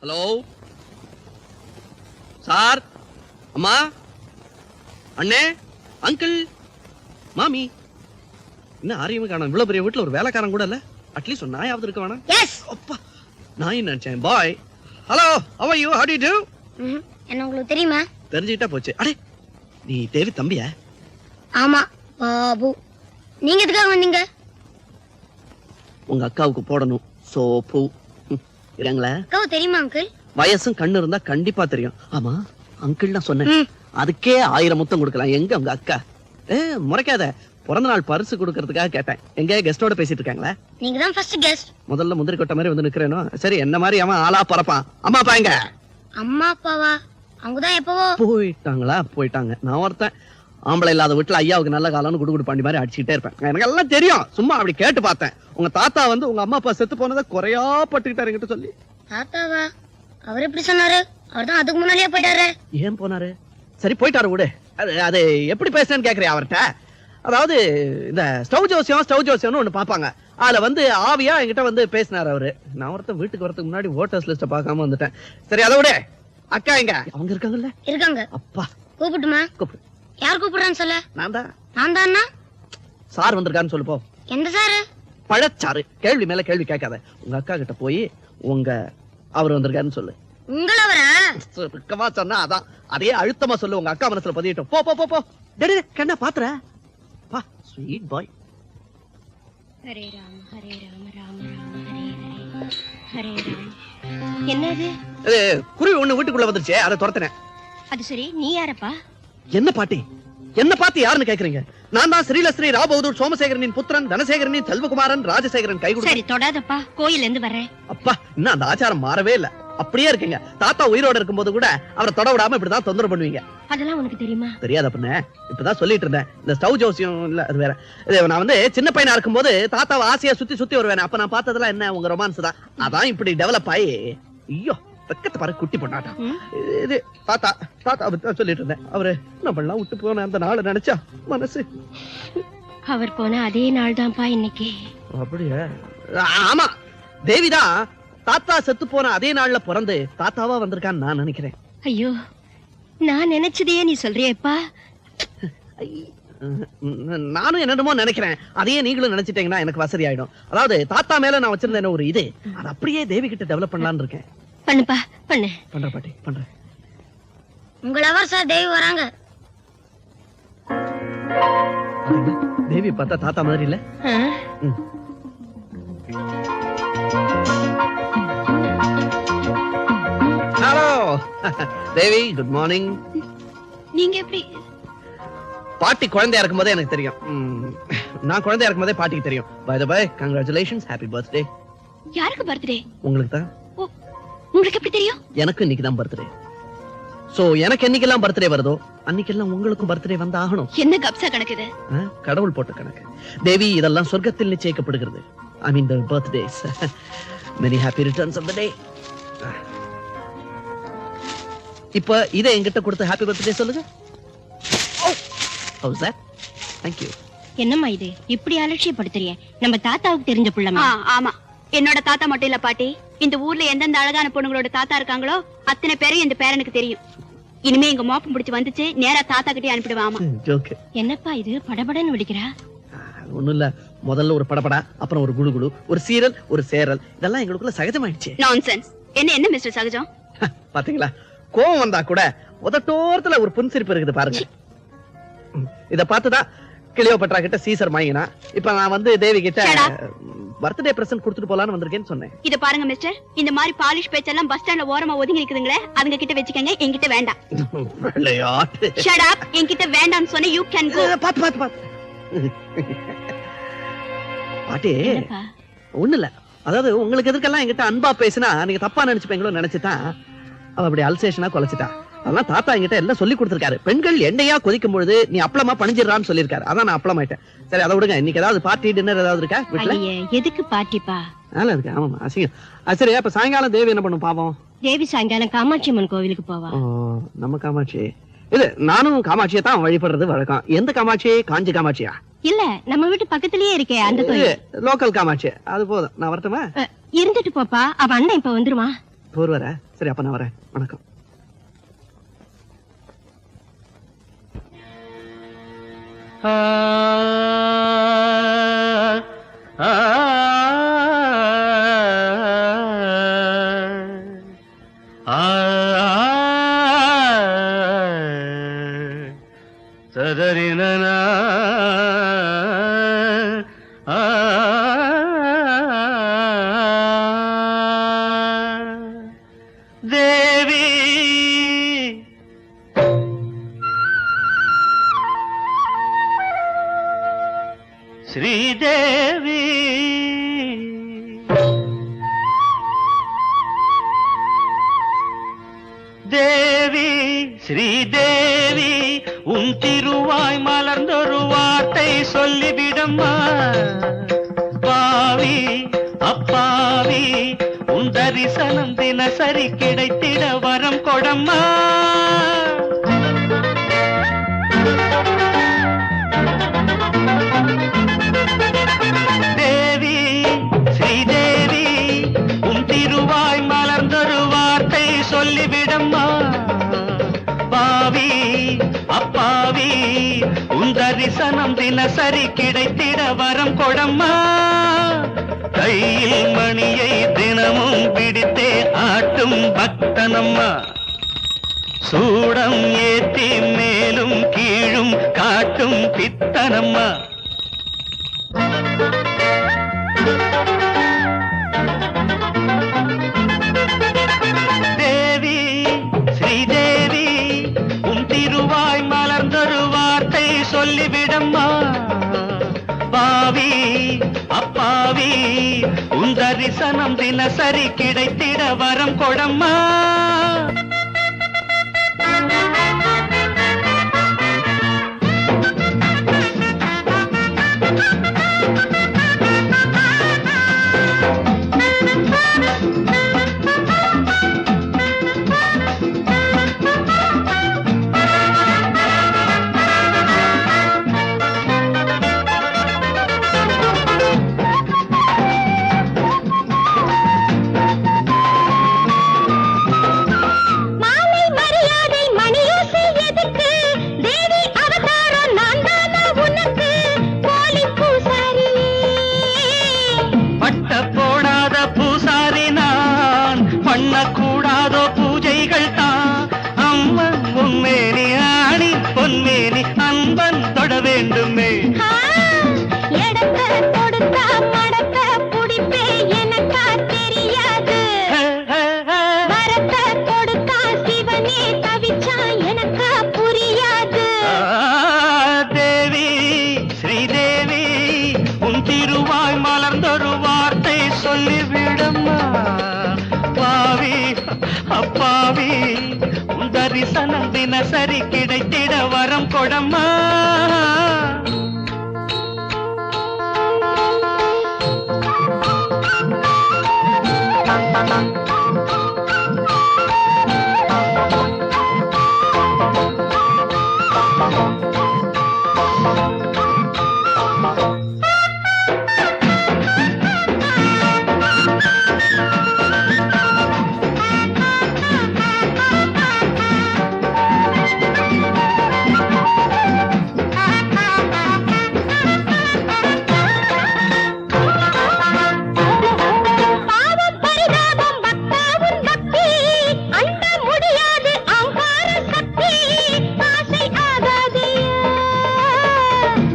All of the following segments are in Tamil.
ஹலோ சார், அம்மா, அண்ணே, அங்கிள், மாமி. என்ன ஆரியமே காணோம். இவ்வளவு பெரிய வீட்டுல ஒரு வேலைக்காரன் கூட இல்ல. அட்லீஸ்ட் ஒரு நாயாவது இருக்க வேணாம். அப்பா, நாய் நினைச்சேன். Bye. Hello, how are you? How do you do? என்ன உங்களுக்கு தெரியுமா? தெரிஞ்சுக்கிட்டா போச்சு. அடே, நீ தேவி தம்பியா? ஆமா பாபு. நீங்க எதுக்காக வந்தீங்க? உங்க அக்காவுக்கு போடணும் சோப்பு. இருங்களா? அக்காவு தெரியுமா அங்கிள்? வயசும் கண்ணு இருந்தா கண்டிப்பா தெரியும். ஆமா அங்கிள் நான் சொன்னேன். அதுக்கே 1000 முத்தம் கொடுக்கலாம். எங்க உங்க அக்கா? முறைக்காத. பிறந்த நாள் பரிசு கொடுக்கறதுக்காக கேட்டேன். எங்க கெஸ்டோட பேசிட்டு இருக்காங்களா? நீங்க தான் ஃபர்ஸ்ட் கெஸ்ட். முதல்ல முந்திரி கொட்ட மாதிரி வந்து நிக்கிறேனோ. சரி, என்ன மாதிரி அவன் ஆளா பறப்பான். அம்மா அப்பா எங்க? அம்மா அப்பாவா? அவங்க தான் எப்பவோ போயிட்டாங்களா? போயிட்டாங்க. நான் ஒருத்தன் ஆம்பளை இல்லாத வீட்டுல ஐயாவுக்கு நல்ல காலம்னு குடுகுடு பாண்டி மாதிரி அடிச்சுட்டே இருப்பேன். எனக்கு எல்லாம் தெரியும். சும்மா அப்படி கேட்டு பார்த்தேன். உங்க தாத்தா வந்து உங்க அம்மா அப்பா செத்து போனதை குறையா பட்டுக்கிட்டாரு என்கிட்ட சொல்லி. தாத்தாவா? அவர் எப்படி சொன்னாரு? அவர் தான் அதுக்கு முன்னாடியே போயிட்டாரு. ஏன் போனாரு? சரி போயிட்டாரு விடு. அது எப்படி பேசுறேன்னு கேக்குறியா அவர்கிட்ட? அதாவது இந்த ஸ்டவ் ஜோசியம்னு ஒண்ணு பாப்பாங்க. அதுல வந்து ஆவியா என்கிட்ட வந்து பேசினாரு அவரு. நான் ஒருத்தன் வீட்டுக்கு வரதுக்கு முன்னாடி ஓட்டர்ஸ் லிஸ்ட பாக்காம வந்துட்டேன். சரி அதை விட அக்கா எங்க? அவங்க இருக்காங்கல்ல? இருக்காங்க. அப்பா, கூப்பிட்டுமா? கூப்பிடு. யார் கூப்பிடுறான்னு சொல்ல? நான் தான். நான் தானா? சார் வந்திருக்கான்னு சொல்லு போ. எந்த சாரு? பழச்சாரு. கேள்வி மேல கேள்வி கேட்காத. உங்க அக்கா கிட்ட போய் உங்க அவர் வந்திருக்காருன்னு சொல்லு. உங்களவரா? சுருக்கமா சொன்னா அதான். அதே அழுத்தமா சொல்லு. உங்க அக்கா மனசுல பதியட்டும். போ போ போ போ. டேய் கண்ணா பாத்துற. பா, ஸ்வீட் பாய். ஹரே ராம் ஹரே ராம் ராம் ராம் ஹரே ஹரே ஹரே ராம். என்னது? குருவி ஒண்ணு வீட்டுக்குள்ள வந்துருச்சே, அதை துரத்துனேன். அது சரி, நீ யாரப்பா? என்ன பாட்டி? என்ன பார்த்து யாருன்னு கேக்குறீங்க? நான் தான் ஸ்ரீலஸ்ரீ ராவ் பகதூர் சோமசேகரனின் புத்திரன், தனசேகரனின் செல்வகுமாரன், ராஜசேகரன் கை கொடுத்து. சரி தொடாதப்பா, கோயில்ல இருந்து வரேன். அப்பா, இன்னும் அந்த ஆச்சாரம் மாறவே இல்ல. அப்படியே இருக்கீங்க. தாத்தா உயிரோட இருக்கும்போது கூட அவரை தொட விடாம இப்படிதான் தொந்தரவு பண்ணுவீங்க. அதெல்லாம் உனக்கு தெரியுமா? தெரியாத பண்ண. இப்பதான் சொல்லிட்டு இருந்தேன். இந்த ஸ்டவ் ஜோசியம் இல்ல, அது வேற. நான் வந்து சின்ன பையனா இருக்கும்போது தாத்தாவை ஆசையா சுத்தி சுத்தி வருவேன். அப்ப நான் பார்த்ததெல்லாம் என்ன, உங்க ரொமான்ஸ் தான். அதான் இப்படி டெவலப் ஆயி. ஐயோ, பக்கத்து பாரு குட்டி பொண்ணாட்டம். இது தாத்தா தாத்தா சொல்லிட்டு இருந்தேன். அவரு நம்மளாம் விட்டு போன அந்த நாளை நினைச்சா மனசு. அவர் போன அதே நாள் தான்ப்பா இன்னைக்கு. அப்படியே? ஆமா, தேவிதான் தாத்தா செத்து போன அதே நாள்ல பிறந்து தாத்தாவா வந்திருக்கான்னு நான் நினைக்கிறேன். ஐயோ, நான் நினைச்சதையே நீ சொல்றியப்பா. நானும் என்னமோ நினைக்கிறேன். அதையே நீங்களும் நினைச்சிட்டீங்கன்னா எனக்கு வசதி ஆயிடும். அதாவது தாத்தா மேல நான் வச்சிருந்தேன் ஒரு இது, அது அப்படியே தேவி கிட்ட டெவலப் பண்ணலாம்னு இருக்கேன். பண்ணுப்பா, பண்ணு. பண்ற பாட்டி, பண்றேன். உங்கள அவர் சார் தேவி வராங்க. தேவி பார்த்தா தாத்தா மாதிரி இல்ல? ஹலோ தேவி, குட் மார்னிங். நீங்க எப்படி? பாட்டி குழந்தையா இருக்கும்போதே எனக்கு தெரியும். நான் குழந்தையா இருக்கும்போதே பாட்டிக்கு தெரியும். By the by, congratulations, happy birthday. யாருக்கு பர்த்டே? உங்களுக்கு தான். உங்களுக்கு எப்படி தெரியும்? எனக்கு இன்னைக்கு தான் பர்த்டே. சோ எனக்கு என்னைக்கெல்லாம் பர்த்டே வருதோ அன்னைக்கெல்லாம் உங்களுக்கும் பர்த்டே வந்து ஆகணும். என்ன கப்சா கணக்கு இது? கடவுள் போட்ட கணக்கு தேவி. இதெல்லாம் சொர்க்கத்தில் நிச்சயிக்கப்படுகிறது. ஐ மீன் தி birthdays. many happy returns of the day. இப்ப இதை என்கிட்ட கொடுத்து ஹாப்பி பர்த்டே சொல்லுங்க. House that? Thank you. என்னம்மா இது இப்படி அலட்சியப்படுத்துறியே? நம்ம தாத்தாவுக்கு தெரிஞ்ச புள்ளமா? ஆமா, என்னோட தாத்தா மட்டும் இல்ல பாட்டி. இந்த ஊர்ல எந்தெந்த அழகான பொண்ணுங்களோட தாத்தா இருக்காங்களோ அத்தனை பேரும் இந்த பேரனுக்கு தெரியும். இனிமே எங்க மோப்பம் பிடிச்சு வந்துச்சு நேரா தாத்தா கிட்டே அனுப்பிடுவாமா. என்னப்பா இது படபடன்னு வெடிக்கிறா? ஒண்ணும் இல்ல, முதல்ல ஒரு படபடா, அப்புறம் ஒரு குழுகுழு, ஒரு சீரல், ஒரு சேரல். இதெல்லாம் எங்களுக்குள்ள சகஜமாயிடுச்சு. நான்சென்ஸ். என்ன மிஸ்டர் சகஜம்? பாத்தீங்களா, கோவம் வந்தா கூட உதட்டோரத்துல ஒரு புன்சிரிப்பு இருக்குது பாருங்க. இத பார்த்துதான் கிளியோபட்ரா கிட்ட சீசர் வாங்கினா. இப்ப நான் வந்து தேவி கிட்ட பர்த்டே பிரசன்ட் கொடுத்துட்டு போலான்னு வந்திருக்கேன்னு சொன்னேன். இத பாருங்க மிஸ்டர், இந்த மாதிரி பாலிஷ் பேச்செல்லாம் பஸ் ஸ்டாண்ட்ல ஓரமா ஒதுங்கி நிக்குதுங்களே, அதுங்க கிட்ட வெச்சுக்கங்க, என்கிட்ட வேண்டாம். விளையாட்டு. Shut up. என்கிட்ட வேண்டாம்னு சொன்னா யூ கேன் கோ. பாத்து பாட்டி, ஒண்ணு இல்ல. அதாவது உங்களுக்கு எதுக்கெல்லாம் என்கிட்ட அன்பா பேசினா நீங்க தப்பா நினைச்சுப்பீங்களோ நினைச்சுதான் அவ அப்படி அல்சேஷனா கொலைச்சிட்டா. அதெல்லாம் தாத்தா என்கிட்ட எல்லாம் சொல்லி கொடுத்திருக்காரு. பெண்கள் எண்ணெயா கொதிக்கும் பொழுது நீ அப்பளமா பணிஞ்சிடறான்னு சொல்லிருக்காரு. அதான் நான் அப்பளமாயிட்டேன். சரி அதை விடுங்க. இன்னைக்கு ஏதாவது பார்ட்டி டின்னர் ஏதாவது இருக்கா வீட்டுல? எதுக்கு பார்ட்டிப்பா? நல்லா இருக்கு. ஆமா, அசிங்கம். சரி, அப்ப சாயங்காலம் தேவி என்ன பண்ணும் பாவம்? தேவி சாயங்காலம் காமாட்சி அம்மன் கோவிலுக்கு போவா. நம்ம காமாட்சி இது நானும் காமாட்சியை தான் வழிபடுறது வழக்கம். எந்த காமாட்சி? காஞ்சி காமாட்சியா? இல்ல, நம்ம வீட்டு பக்கத்திலேயே இருக்கே அந்த கோயில். லோக்கல் காமாட்சி. அது போதும். நான் வரட்டுமா? இருந்துட்டு போப்பா, அவ அண்ணன் இப்ப வந்துருவான். ஒருவர சரி, அப்ப நான் வரேன். வணக்கம். சதரினா தேவி ஸ்ரீதேவி தேவி ஸ்ரீதேவி உன் திருவாய் மலர்ந்தொரு வார்த்தை சொல்லிவிடம்மா. பாவி அப்பாவி உன் தரிசனம் தினசரி கிடைத்திட வரம் கொடம்மா. தேவி ஸ்ரீதேவி உன் திருவாய் மலர்ந்தொரு வார்த்தை சொல்லிவிடம்மா. பாவி அப்பாவி உன் தரிசனம் தினசரி கிடைத்திட வரம் கொடம்மா. கையில் மணியை தினமும் பிடித்தே ஆட்டும் பக்தனம்மா. சூடம் ஏத்தி மேலும் கீழும் காட்டும் பித்தனம்மா. தேவி ஸ்ரீதேவி உன் திருவாய் மலர்ந்தொரு வார்த்தை சொல்லிவிடம்மா. பாவி அப்பாவி உன் தரிசனம் தினசரி கிடைத்திட வரம் கொடம்மா. கூடாதோ பூஜைகள் தான் அம்மன் உன்மேனி ஆணி பொன்மேனி அன்பன் தொட வேண்டுமே. தேவி ஸ்ரீதேவி உன் திருவாய் மலர்ந்தொரு வார்த்தை சொல்லிவிடம்மா. பாவி அப்பாவி உன் தரிசனம் தினசரி கிடைத்திட வரம் கொடம்மா.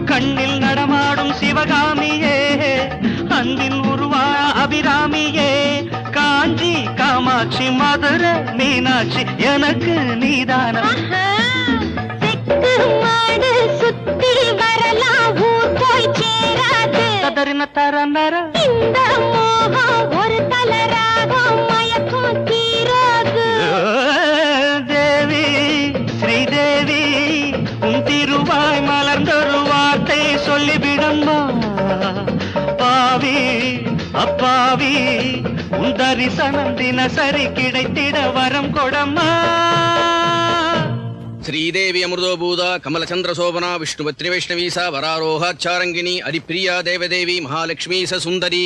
கண்ணில் நடமாடும் சிவகாமியே அன்பின் உருவா அபிராமியே காஞ்சி காமாட்சி மதுரை மீனாட்சி எனக்கு நீதானம். சுத்தி வரலாம் ஊர் போய் சேராது தரின தரநர இந்த மோகம் ஒரு தலராகம் மயக்கம் தீராது. தேவி ஸ்ரீதேவி உன் திருவாய் மலர்ந்தொரு வார்த்தை சொல்லிவிடம்மா. பாவி அப்பாவி உன் தரிசனம் தினசரி கிடைத்திட வரம் கொடம்மா. श्रीदेवी अमृतोभूता कमलचंद्रशोभना विष्णुपत्नी वैष्णवी सा वरारोहाचारंगिनी हरिप्रिया देवदेवी महालक्ष्मी स सुंदरी.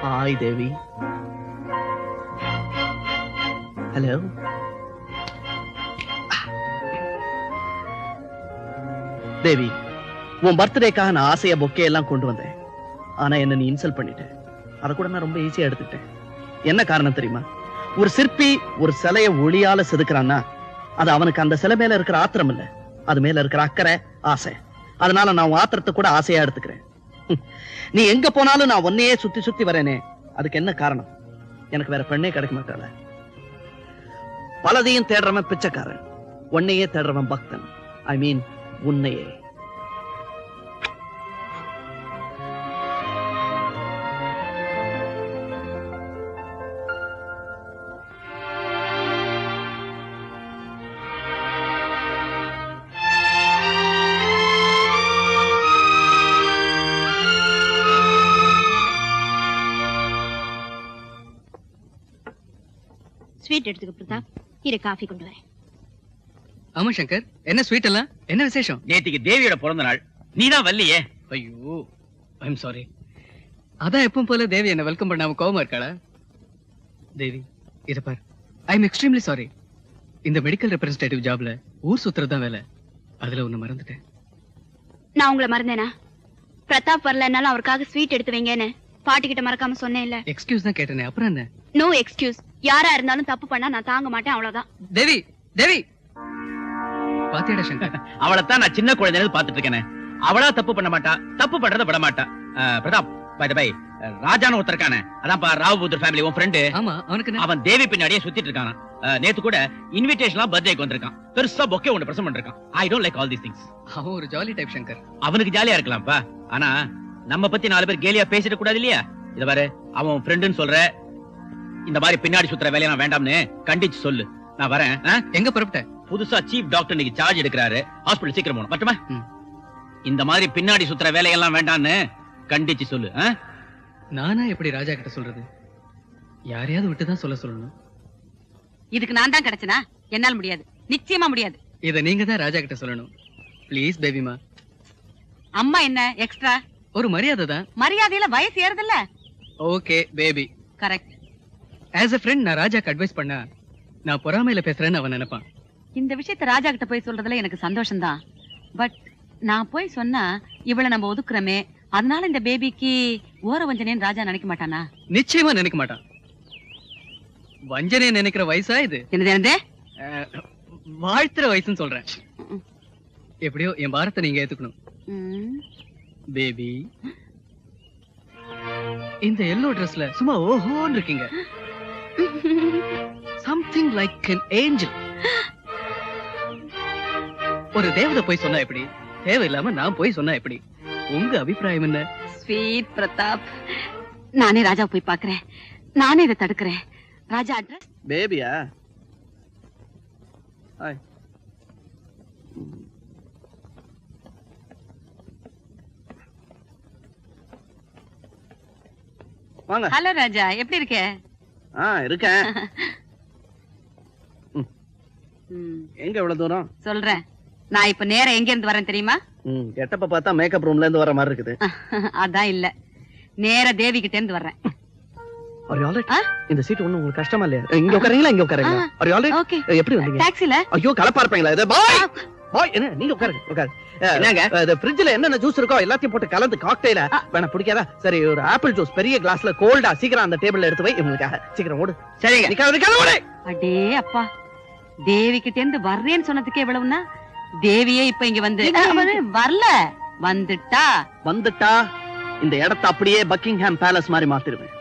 ஹாய் தேவி. ஹலோ. தேவி, உன் பர்த்டேக்காக நான் ஆசையா பொக்கே எல்லாம் கொண்டு வந்தேன். ஆனா என்ன நீ இன்சல்ட் பண்ணிட்ட. அத கூட நான் ரொம்ப ஈஸியா எடுத்துட்டேன். என்ன காரணம் தெரியுமா? ஒரு சிற்பி ஒரு சிலைய ஒளியால செதுக்குறான்னா அது அவனுக்கு அந்த சிலை மேல இருக்கிற ஆத்திரம் இல்ல, அது மேல இருக்கிற அக்கறை, ஆசை. அதனால நான் உன் ஆத்திரத்தை கூட ஆசையா எடுத்துக்கிறேன். நீ எங்க போனாலும் நான் உன்னையே சுத்தி சுத்தி வரேனே, அதுக்கு என்ன காரணம்? எனக்கு வேற பெண்ணே கிடைக்க மாட்டாள. பலதையும் தேடுறவன் பிச்சைக்காரன், உன்னையே தேடுறவன் பக்தன். ஐ மீன் உன்னையே. ஸ்வீட் எடுத்துக்க பிரதாப். இரு காஃபி கொண்டு வரேன். ஆமா சங்கர், என்ன ஸ்வீட் எல்லாம்? என்ன விசேஷம்? நேத்திக்கு தேவியோட பிறந்த நாள், நீதான் வரலையே. ஐயோ, ஐம் சாரி. அதான் எப்பவும் போல தேவி என்ன வெல்கம் பண்ணாம கோவமா இருக்காளா? தேவி, இத பார், ஐம் எக்ஸ்ட்ரீம்லி சாரி. இந்த மெடிக்கல் ரெப்ரசன்டேட்டிவ் ஜாப்ல ஊர் சுத்துறது தான் வேலை. அதுல ஒண்ணு மறந்துட்டேன். நான் உங்களை மறந்தேனா? பிரதாப் வரலனாலும் அவருக்காக ஸ்வீட் எடுத்து வைங்கன்னு பாட்டி கிட்ட மறக்காம சொன்னேன் இல்ல. எக்ஸ்கியூஸ் தான் கேட்டேனே, அப்புறம் என்ன? No excuse. யாரா இருந்தாலும் தப்பு பண்ணா நான் தாங்க மாட்டேன், அவ்வளவுதான். தேவி, தேவி பாத்தியாடா சங்கர், அவளைத்தான் நான் சின்ன குழந்தையில பாத்துட்டு இருக்கேன். அவளா தப்பு பண்ண மாட்டா, தப்பு பண்றத விட மாட்டா. பிரதாப், பை த பை, ராஜான்னு ஒருத்தர் இருக்கானே, அதான்ப்பா ராவ்பூதர் ஃபேமிலி உன் ஃப்ரெண்டு. ஆமா, அவனுக்கு என்ன? அவன் தேவி பின்னாடியே சுத்திட்டு இருக்கான். நேத்து கூட இன்விடேஷன்லாம் பர்த்டேக்கு வந்திருக்கான். பெருசா பொக்கே ஒன்னு பிரசன்ட் பண்ணிருக்கான். I don't like all these things. அவன் ஒரு ஜாலி டைப் சங்கர். அவனுக்கு ஜாலியா இருக்கலாம்ப்பா, ஆனா நம்ம பத்தி 4 பேர் கேலியா பேசிட கூடாது இல்லையா? இத பாரு, அவன் ஃப்ரெண்டுன்னு சொல்ற, இந்த மாதிரி பின்னாடி சுத்துற வேலையெல்லாம் வேண்டாம்னு கண்டிச்சு சொல்லு. நான் வரேன். எங்க புறப்பட்ட? புதுசா சீஃப் டாக்டர் இன்னைக்கு சார்ஜ் எடுக்கிறாரு. ஹாஸ்பிடல் சீக்கிரம் போகணும். மட்டுமா? இந்த மாதிரி பின்னாடி சுத்துற வேலையெல்லாம் வேண்டாம்னு கண்டிச்சு சொல்லு. நானா எப்படி ராஜா கிட்ட சொல்றது? யாரையாவது விட்டுதான் சொல்ல சொல்லணும். இதுக்கு நான் தான் கிடைச்சனா? என்னால முடியாது, நிச்சயமா முடியாது. இத நீங்க தான் ராஜா கிட்ட சொல்லணும். ப்ளீஸ் பேபிமா. அம்மா என்ன எக்ஸ்ட்ரா? ஒரு மரியாதை தான். மரியாதையில வயசு ஏறுதுல்ல. Okay baby. Correct. As a friend நான் ராஜாக்கு அட்வைஸ் பண்ணா நான் பொறாமையில பேசுறேன்னு அவன் நினைப்பான். இந்த விஷயத்தை ராஜா கிட்ட போய் சொல்றதுல எனக்கு சந்தோஷம் தான். பட் நான் போய் சொன்னா இவளை நம்ம ஒதுக்குறமே, அதனால இந்த பேபிக்கு ஓர வஞ்சனேன்னு ராஜா நினைக்க மாட்டானா? நிச்சயமா நினைக்க மாட்டான். வஞ்சனையை நினைக்கிற வயசா இது? என்னது? வாழ்த்துற வயசுன்னு சொல்றேன். எப்படியோ என் பாரத்தை நீங்க ஏத்துக்கணும். பேபி, இந்த எல்லோ ட்ரெஸ்ல சும்மா ஓஹோன்னு இருக்கீங்க. Something like an angel. ஒரு தேவதை போய் சொன்னா எப்படி? தேவையில்லாம நான் போய் சொன்னா எப்படி? உங்க அபிப்பிராயம் என்ன? ஸ்வீட் பிரதாப், நானே ராஜா போய் பாக்குறேன். நானே இதை தடுக்கிறேன். ராஜா அட்ரஸ்? பேபியா? ஹாய். வாங்க. ஹலோ ராஜா, எப்படி இருக்க? இருக்கேன். எங்க இவ்வளவு தூரம்? சொல்றேன். நான் இப்ப நேரா எங்க இருந்து வரேன் தெரியுமா? கெட்டப்ப பார்த்தா மேக்கப் ரூம்ல இருந்து வர மாதிரி இருக்குது. அதான் இல்ல, நேரா தேவி கிட்ட இருந்து வர்றேன். இந்த சீட் ஒண்ணு உங்களுக்கு கஷ்டமா இல்லையா? இங்க உட்காரீங்களா? இங்க உட்காரீங்களா? Are you all right? Okay. எப்படி வந்தீங்க? டாக்ஸில. ஐயோ கலப்பா இருப்பீங்களா? இது பாய் பாய், என்ன நீங்க உட்காருங்க, உட்காரு. என்னங்க? இந்த ஃப்ரிட்ஜ்ல என்னென்ன ஜூஸ் இருக்கோ எல்லாத்தையும் போட்டு கலந்து காக்டெயிலா வேணா பிடிக்காதா? சரி, ஒரு ஆப்பிள் ஜூஸ் பெரிய கிளாஸ்ல கோல்டா சீக்கிரம் அந்த டேபிள்ல எடுத்து வை இவங்களுக்காக. சீக்கிரம் ஓடு. சரிங்க. நிக்காத ஓடு. அடே அப்பா, தேவி கிட்ட இருந்து வர்றேன்னு சொன்னதுக்கே எவ்வளவுன்னா, தேவியே இப்ப இங்க வந்து வரல, வந்துட்டா இந்த இடத்தை அப்படியே பக்கிங்ஹாம் பேலஸ் மாதிரி மாத்திருவேன்.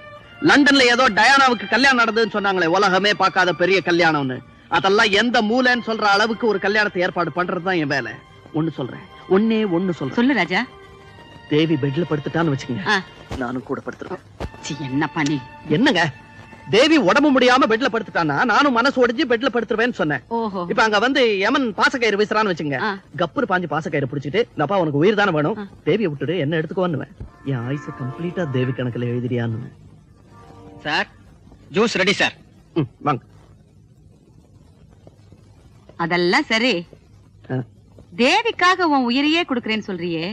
லண்டன்ல ஏதோ டயானாவுக்கு கல்யாணம் நடந்ததுன்னு சொன்னாங்களே, உலகமே பார்க்காத பெரிய கல்யாணம்னு, அதெல்லாம் எந்த மூலைன்னு சொல்ற அளவுக்கு ஒரு கல்யாணத்தை ஏற்பாடு பண்றதுதான் என் வேலை. ஒண்ணு சொல்றேன், ஒண்ணு சொல்றேன். சொல்லு ராஜா. தேவி பெட்ல படுத்துட்டான்னு வச்சுக்கங்க, நானும் கூட படுத்துருவேன். என்ன பண்ணி? என்னங்க, தேவி உடம்பு முடியாம பெட்ல படுத்துட்டானா நானும் மனசு ஒடிஞ்சு பெட்ல படுத்துருவேன்னு சொன்னேன். ஓஹோ. இப்ப அங்க வந்து யமன் பாசக்கயிறு வீசுறான்னு வச்சுங்க, கப்புரு பாஞ்சு பாசக்கயிறு பிடிச்சிட்டு, அப்பா உனக்கு உயிர் தானே வேணும், தேவியை விட்டுட்டு என்ன எடுத்துக்கோன்னு என் ஆயுச கம்ப்ளீட்டா தேவி கணக்குல எழுதிடியான்னு. Sir, juice ready sir. வாங்க. அதெல்லாம் சரி, தேவிக்காக உன் உயிரையே கொடுக்கறேன்னு சொல்றியே,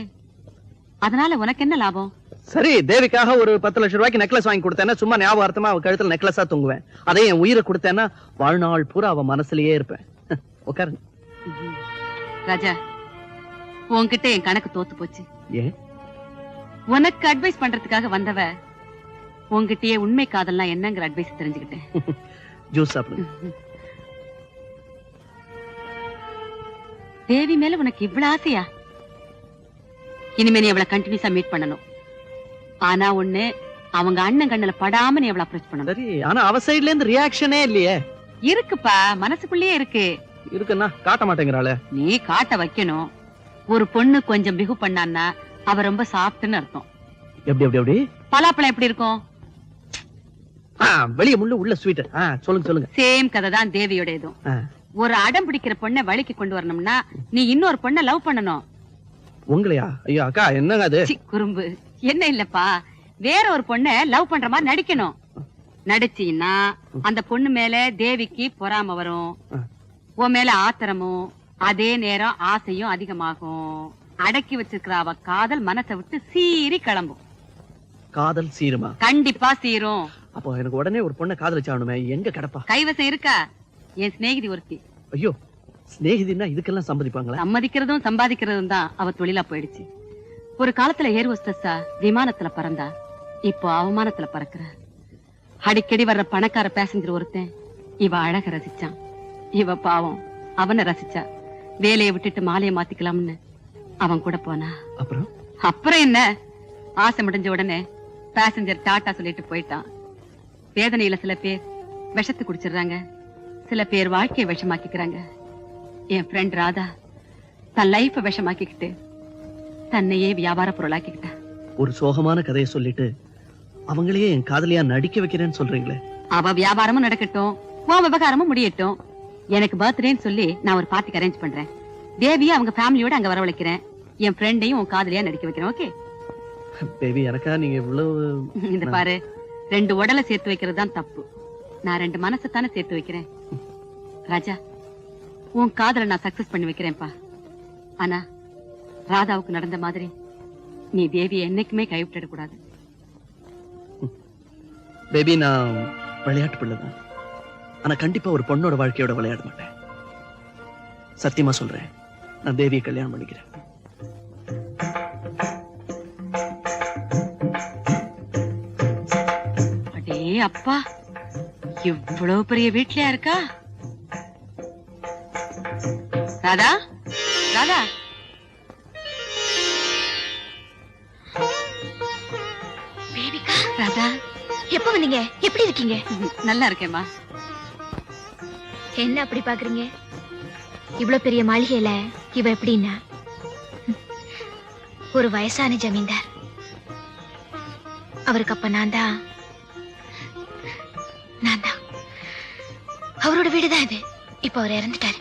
அதனால உனக்கு என்ன லாபம்? சரி, தேவிக்காக ஒரு 10 லட்சம் ரூபாய்க்கு நெக்லஸ் வாங்கி கொடுத்தேன்னா சும்மா ஞாபகார்த்தமா அவ கழுத்துல நெக்லஸா தூங்குவேன். அதே என் உயிரை கொடுத்தேன்னா வாழ்நாள் பூரா அவ மனசுலயே இருப்பேன். உட்காருங்க. ராஜா, உன்கிட்ட என் கணக்கு தோத்து போச்சு. ஏன்? உனக்கு அட்வைஸ் பண்றதுக்காக வந்தவ உன்கிட்டயே உண்மை காதல்லாம் என்னங்கிற அட்வைஸ் தெரிஞ்சுக்கிட்டேன். ஜூஸ் சாப்பிடுங்க. தேவி மேல உனக்கு இவ்வளவு ஆசையா? இனிமே நீ அவளை கண்டினியூஸா மீட் பண்ணணும். ஆனா ஒண்ணு, அவங்க அண்ணன் கண்ணுல படாம நீ அவளை அப்ரோச் பண்ணணும். சரி, ஆனா அவ சைடுல இருந்து ரியாக்ஷனே இல்லையே. இருக்குப்பா, மனசுக்குள்ளேயே இருக்கு. இருக்குன்னா காட்ட மாட்டேங்கிறாளே. நீ காட்ட வைக்கணும். ஒரு பொண்ணு கொஞ்சம் பிகு பண்ணான்னா அவ ரொம்ப சாஃப்ட்னு அர்த்தம். எப்படி எப்படி எப்படி? பலாப்பழம் எப்படி இருக்கும்? வெளிய முள்ளு உள்ள ஸ்வீட். சொல்லுங்க சொல்லுங்க. சேம் கதை தான் தேவியோட இதுவும். ஒரு அடம் பிடிக்கிற பொண்ணை வழிக்கு கொண்டு வரணும்னா நீ இன்னொரு பொண்ணை லவ் பண்ணணும். உங்களையா? ஐயோ அக்கா, என்னங்க அது? குறும்பு என்ன இல்லப்பா, வேற ஒரு பொண்ணை லவ் பண்ற மாதிரி நடிக்கணும். நடிச்சீன்னா அந்த பொண்ணு மேல தேவிக்கு பொறாம வரும், உன் மேல ஆத்திரமும், அதே நேரம் ஆசையும் அதிகமாகும். அடக்கி வச்சிருக்கிற அவ காதல் மனசை விட்டு சீறி கிளம்பும். காதல் சீருமா? கண்டிப்பா சீரும். அப்போ எனக்கு உடனே ஒரு பொண்ணை காதலிச்சானுமே, எங்க கிடப்பா? கைவசம் இருக்கா? என் சிநேகிதி ஒருத்தி. ஐயோ, சிநேகிதின்னா இதுக்கெல்லாம் சம்மதிப்பாங்களா? சம்மதிக்கிறதும் சம்பாதிக்கிறதும் தான் அவ தொழிலா போயிடுச்சு. ஒரு காலத்துல ஏர் ஹோஸ்டஸா விமானத்துல பறந்தா, இப்போ அவமானத்துல பறக்குற. அடிக்கடி வர்ற பணக்கார பேசஞ்சர் ஒருத்தன் இவ அழக ரசிச்சான். இவ பாவம் அவனை ரசிச்சா. வேலையை விட்டுட்டு மாலையை மாத்திக்கலாம்னு அவன் கூட போனா. அப்புறம் என்ன, ஆசை முடிஞ்ச உடனே பேசஞ்சர் டாட்டா சொல்லிட்டு போயிட்டான். வேதனையில சில பேர் விஷத்தை குடிச்சிடுறாங்க, சில பேர் வாழ்க்கையை விஷமாக்கிக்கிறாங்க. என் ஃப்ரெண்ட் ராதா தன் லைஃப விஷமாக்கிக்கிட்டு தன்னையே வியாபார பொருளாக்கிக்கிட்ட. ஒரு சோகமான கதையை சொல்லிட்டு அவங்களையே என் காதலியா நடிக்க வைக்கிறேன்னு சொல்றீங்களே. அவ வியாபாரமும் நடக்கட்டும், உன் விவகாரமும் முடியட்டும். எனக்கு பர்த்டேன்னு சொல்லி நான் ஒரு பார்ட்டிக்கு அரேஞ்ச் பண்றேன். தேவியை அவங்க ஃபேமிலியோட அங்க வரவழைக்கிறேன். என் ஃப்ரெண்டையும் உன் காதலியா நடிக்க வைக்கிறேன். ஓகே பேபி, எனக்கா நீங்க இவ்வளவு? இந்த பாரு, 2 உடலை சேர்த்து வைக்கிறது தான் தப்பு. நான் 2 மனசை தானே சேர்த்து வைக்கிறேன். ராஜா, உன் காதலை நான் சக்சஸ் பண்ணி வைக்கிறேன்ப்பா. ஆனா ராதாவுக்கு நடந்த மாதிரி நீ தேவியை என்னைக்குமே கைவிட்டுட கூடாது. பேபி, நான் விளையாட்டு பிள்ளைதான். ஆனா கண்டிப்பா ஒரு பொண்ணோட வாழ்க்கையோட விளையாட மாட்டேன். சத்தியமா சொல்றேன், நான் தேவியை கல்யாணம் பண்ணிக்கிறேன். அடே அப்பா, இவ்வளவு பெரிய வீட்லயா இருக்கா? ராதா, ராதா, பேபிகா, ராதா, எப்ப வந்தீங்க? எப்படி இருக்கீங்க? நல்லா இருக்கேம்மா. என்ன அப்படி பாக்குறீங்க? இவ்வளவு பெரிய மாளிகையில இவ எப்படின்னா ஒரு வயசான ஜமீன்தார். அவருக்கு அப்ப நான் தான் அவரோட வீடுதான் இது. இப்ப அவர் இறந்துட்டாரு.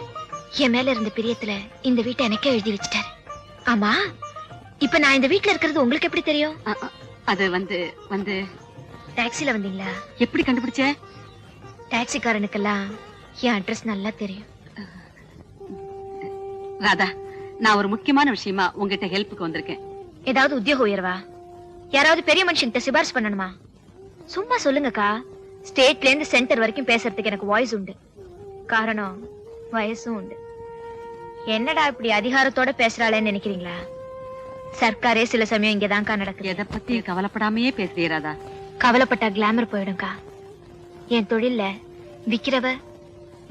என் மேல இருந்த பிரியத்துல இந்த வீட்டை எனக்கே எழுதி வச்சுட்டாரு. ஆமா, இப்ப நான் இந்த வீட்டுல இருக்கிறது உங்களுக்கு எப்படி தெரியும்? அது வந்து டாக்ஸில வந்தீங்களா? எப்படி கண்டுபிடிச்ச? டாக்ஸிக்காரனுக்கெல்லாம் என் அட்ரஸ் நல்லா தெரியும். ராதா, நான் ஒரு முக்கியமான விஷயமா உங்ககிட்ட ஹெல்ப்புக்கு வந்திருக்கேன். ஏதாவது உத்தியோக உயர்வா? யாராவது பெரிய மனுஷன்கிட்ட சிபாரிசு பண்ணணுமா? சும்மா சொல்லுங்கக்கா. ஸ்டேட்ல இருந்து சென்டர் வரைக்கும் பேசுறதுக்கு எனக்கு வாய்ஸ் உண்டு. காரணம் வயசும் உண்டு. என்னடா இப்படி அதிகாரத்தோட பேசுறாளேன்னு நினைக்கிறீங்களா? சர்க்காரே சில சமயம் இங்கதான்க்கா நடக்குது. எதை பத்தி கவலைப்படாமையே பேசுறியே ராதா. கவலைப்பட்டா கிளாமர் போயிடும்க்கா. என் தொழில்ல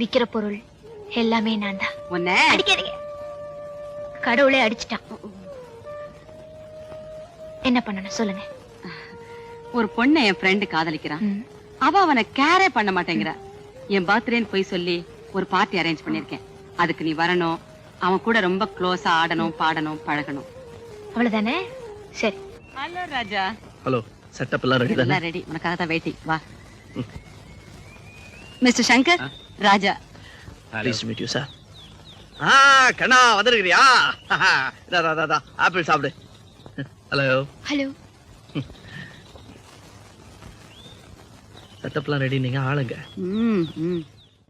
விக்கிற பொருள் எல்லாமே நான் தான். உன்னை அடிக்காதீங்க, கடவுளே அடிச்சிட்டான். என்ன பண்ணணும் சொல்லுங்க. ஒரு பொண்ணை என் ஃப்ரெண்டு காதலிக்கிறான். அவ அவனை கேரே பண்ண மாட்டேங்கிற. என் பர்த்டேன்னு போய் சொல்லி ஒரு பார்ட்டி அரேஞ்ச் பண்ணிருக்கேன். அதுக்கு நீ வரணும். அவன் கூட ரொம்ப க்ளோஸா ஆடணும், பாடணும், பழகணும். அவ்வளவுதானே? சரி. ஹலோ ராஜா. ஹலோ, செட்டப் எல்லாம் ரெடி தானே? ரெடி, உனக்காக தான் வெயிட்டிங். வா. Mister Shankar, Raja. Please to meet you sir. கண்ணா வந்திருக்கிறியா? ஆப்பிள் சாப்பிடு. ஹலோ. ஹலோ. செட்டப்லாம் ரெடி, நீங்க ஆளுங்க.